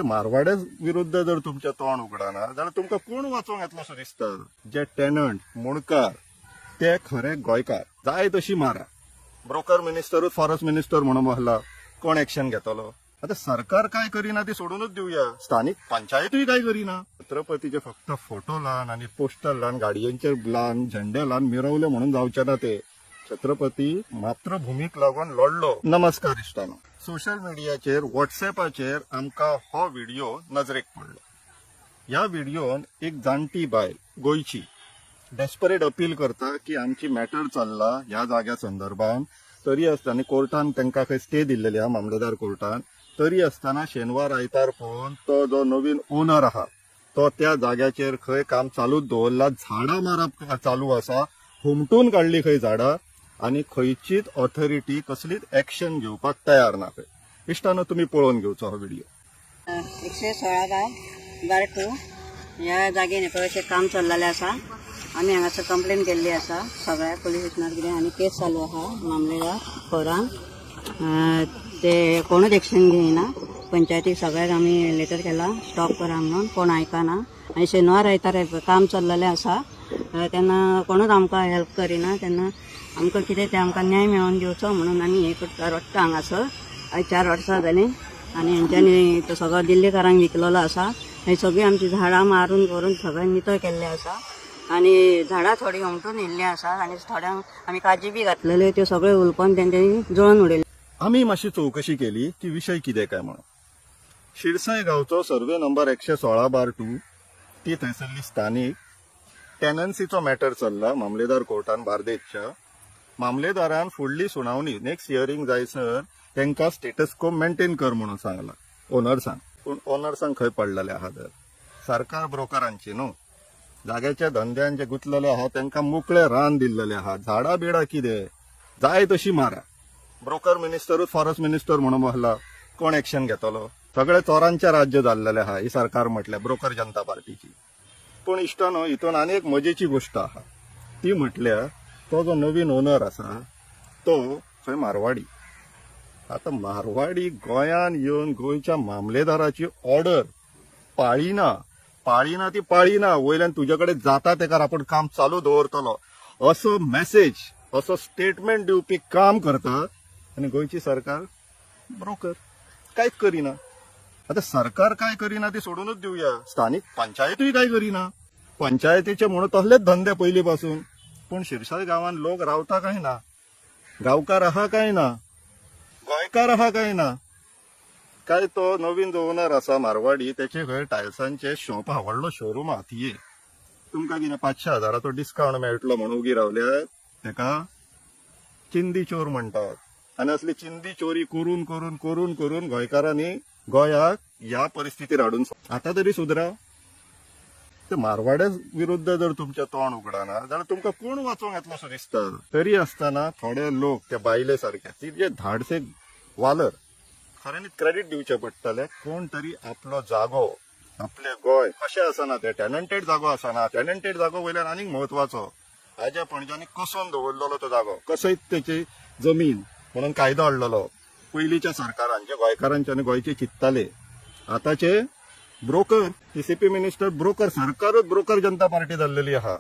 ते मारवाड्या विरुद्ध जर तुमचे तोंड उगडाना जाल्यार तुमकां कोण वाचोवंक येतलो असो दिसता। जे टेनंट मुणकार ते खरे गोंयकार, जाय तशी मारा। ब्रोकर मिनिस्टरूच फॉरेस्ट मिनिस्टर म्हणून बसला, कोण एक्शन घेतलो? आता सरकार काय करीना ती सोडूनच दिवया, स्थानिक पंचायतूय काय करीना। छत्रपतीचे फक्त फोटो लावन आणि पोस्टर लावन गाडयांचेर लावन झेंडे लावन मिरवले म्हणून जावचे ना ते। छत्रपती मातृभूमीक लागून लढलो। नमस्कार इश्टानो, सोशल मीडियाचेर व्हॉट्सएपाचेर आमकां हो व्हिडिओ नजरेक पडलो। या व्हिडिओन एक जाणटी बायल गोंयची डेस्परेट अपील करता की आमची मॅटर चल्ला ह्या जाग्या संदर्भात, तरी आसतना कोर्टान तांकां खंय स्टे दिल्लेली आहा मामलेदार कोर्टान, तरी आसतना शेनवार आयतार पळोवन तो जो नवीन ओनर आहा तो त्या जाग्याचेर खंय काम चालूच दवरला, झाडां मारप चालू आसा, हुमटून काडली खंय झाडां आणि खंयचीच ऑथॉरिटी कसलीच एक्शन घेवपाक तयार ना खंय। इश्टानो तुम्ही पळोवन घेवचो हो व्हिडिओ। 116 गाव बारटू ह्या जागेन अशें काम चल्लेलें आसा। आमी हांगासर कंप्लेन केल्ली आसा सगळ्या पुलीस स्टेशनार कितें, आनी केस चालू आहा मामलेदार कोरान। ते कोणूच एक्शन घेयना। पंचायतीक सगळ्याक आमी लेटर केला स्टॉप करा म्हणून, कोण आयकना। आनी शेनवार आयतार काम चल्लेलें आसा तेन्ना कोणूच आमकां हेल्प करिना। तेन्ना आमकां कितें तें आमकां न्याय मेळोवन दिवचो म्हणून आमी हे करता रडटा हांगासर। 4 वर्सां जालीं आनी हेंच्यांनी तो सगळो दिल्लीकारांक विकलेलो आसा। हे सगळीं आमची झाडां मारून करून सगळें नितळ केल्लें आसा आनी झाडां थोडी हमटून येयल्लीं आसा आनी थोड्यांक आमी काजी बी घातलेल्यो त्यो सगळे उलपन तेंच्यांनी जळोवन उडयले। आमी मातशी चौकशी केली की विषय कितें काय म्हणून। शिरसाय गांवचो सर्वे नंबर 116/2 ती थंयसरली स्थानीक टेनन्सीचो मॅटर चल्ला मामलेदार कोर्टान बार्देजच्या। मामलेदारान फुडली सुनावणी नेक्स्ट हियरिंग जायसर तांकां स्टेटस को मेंटेन कर म्हणून सांगला ओनर्सांक। पूण ओनर्सांक खंय पडलेले आहा तर सरकार ब्रोकरांची न्हू, जाग्याच्या धंद्यान जे गुंतलेले आहा तांकां मोकळे रान दिल्लेले आहा। झाडां बिडां कितें जाय तशी मारा। ब्रोकर मिनिस्टरूच फॉरेस्ट मिनिस्टर म्हणून बसला, कोण एक्शन घेतलो? सगळे चोरांचे राज्य जाल्लेले आहा ही सरकार म्हटल्यार ब्रोकर जनता पार्टीची। पूण इश्टानो हितून आनी एक मजेची गोष्ट आहा, ती म्हटल्यार तो जो नवीन ओनर आसा तो खंय मारवाडी। आता मारवाडी गोंयान येवन गोंयच्या मामलेदाराची ऑर्डर पाळीना ती पाळीना, वयल्यान तुजे कडेन जाता तेका आपण काम चालू दवरतलो असो मेसेज असो स्टेटमेंट दिवपी काम करता आनी गोंयची सरकार ब्रोकर कांयच करिना। आता सरकार काय करिना ती सोडूनच दिवया, स्थानिक पंचायतूय काय करिना। पंचायतीचे म्हणून तसलेच धंदे पयली पासून, पण शिरसाय गावान लोक रावता काय ना, गावकार आहा काय ना, गोंयकार आहा काय ना। काय तो नवीन जो ओनर आसा मारवाडी त्याचे खंय टायल्सांचे शॉप आहा, व्हडलो शोरूम आहा, थिये तुमकां कितें 500,000चो डिस्काउंट मेळटलो म्हणून उगी रावल्यार तेका चिंदी चोर म्हणटात। आनी असली चिंदी चोरी करून करून करून करून गोंयकारांनी गोंयाक ह्या परिस्थितीर हाडून आता तरी सुधरा। ते मारवाड्या विरुद्ध जर तुमचे तोंड उगडाना जाल्यार तुमकां कोण वाचोवंक येतलो असो दिसता। तरी आसतना थोडे लोक त्या बायले सारखे ती जे धाडसे वालर खऱ्यांनीच क्रेडीट दिवचे पडटले। कोण तरी आपलो जागो आपले गोंय कशें आसना ते टेनंटेड जागो आसना, टेनंटेड जागो वयल्यान आनीक म्हत्वाचो हाज्या पणज्यांनी कसोन दवरलेलो तो जागो, कसयत तेची जमीन म्हणून कायदो हाडलेलो पयलींच्या सरकारांचे गोंयकारांचे आनी गोंयचे चित्ताले। आताचे ब्रोकर एसीपी मिनिस्टर ब्रोकर, सरकारच ब्रोकर जनता पार्टी जाल्लेली आहा।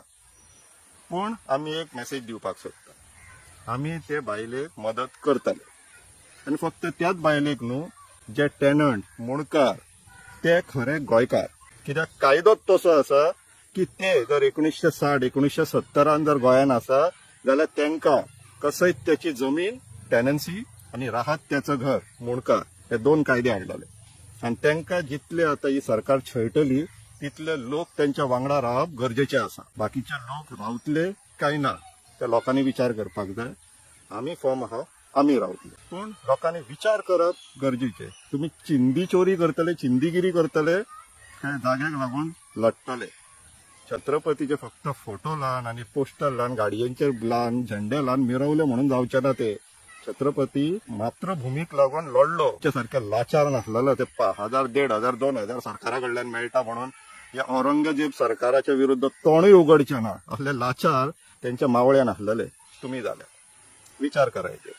पूण आमी एक मेसेज दिवपाक सोदता, आमी ते बायलेक मदत करतले आनी फक्त त्याच बायलेक न्हू, जे टेनंट मुणकार ते खरे गोंयकार। कित्याक कायदोच तसो आसा की ते जर 1960 1970 जर गोंयान आसा जाल्यार तांकां कसयत त्याची जमीन टेनन्सी आनी राहत त्याचं घर मुणकार हे 2 कायदे हाडलेले। आनी तांकां जितले आता ही सरकार छळटली तितले लोक त्यांच्या वांगडा रावप गरजेचे आसा। बाकीचे लोक रावतले काय ना त्या लोकांनी विचार करपाक जाय। आमी फॉर्म आहा, आमी रावतले, पूण लोकांनी विचार करप गरजेचे। तुम्ही चिंदी चोरी करतले, चिंदीगिरी करतले काय जाग्याक लागून लढतले। छत्रपतीचे फक्त फोटो लावन आणि पोस्टर लावन गाडयांचेर लावन झेंडे लावन मिरवले म्हणून जावचे ना ते। छत्रपती मातृभूमीक लागून लढलो, सारखे लाचार नासलेलो ते 1000 1500 2000 सरकारा कडल्यान मेळटा म्हणून या औरंगजेब सरकाराच्या विरुद्ध तोंडूय उगडचे ना असले लाचार त्यांच्या मावळ्यान आसलेले। तुम्ही जाले विचार करायचे।